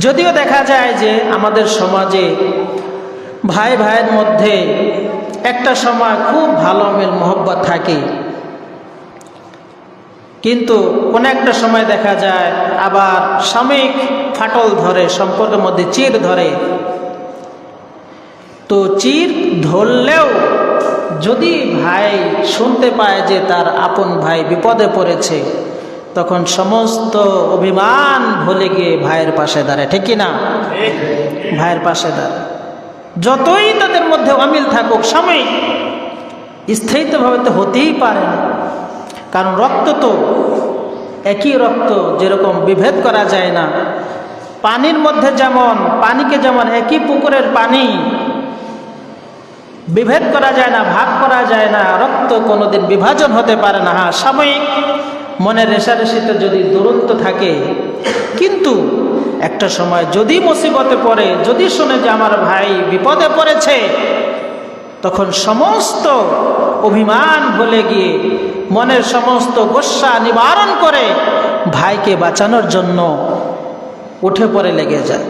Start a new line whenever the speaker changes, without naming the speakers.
যদিও দেখা যায় যে আমাদের সমাজে ভাই ভাইয়ের মধ্যে একটা সময় খুব ভালো মিল মহব্বত থাকে, কিন্তু কোনো একটা সময় দেখা যায় আবার সাময়িক ফাটল ধরে, সম্পর্কের মধ্যে চির ধরে। তো চির ধরলেও যদি ভাই শুনতে পায় যে তার আপন ভাই বিপদে পড়েছে, তখন সমস্ত অভিমান ভুলে গিয়ে ভাইয়ের পাশে দাঁড়ায়, ঠিক কি না? ভাইয়ের পাশে দাঁড়ায়। যতই তাদের মধ্যে অমিল থাকুক, সাময়িক, স্থায়িত্বভাবে তো হতেই পারে না, কারণ রক্ত তো একই রক্ত, যেরকম বিভেদ করা যায় না। পানির মধ্যে যেমন, পানিকে যেমন একই পুকুরের পানি বিভেদ করা যায় না, ভাগ করা যায় না, রক্ত কোনোদিন বিভাজন হতে পারে না। হ্যাঁ, সাময়িক মনের রেষারেষিতে যদি দূরত্ব থাকে, কিন্তু একটা সময় যদি মুসিবতে পড়ে, যদি শুনে যে আমার ভাই বিপদে পড়েছে, তখন সমস্ত অভিমান ভুলে গিয়ে মনের সমস্ত গোস্বা নিবারণ করে ভাইকে বাঁচানোর জন্য উঠে পড়ে লেগে যায়।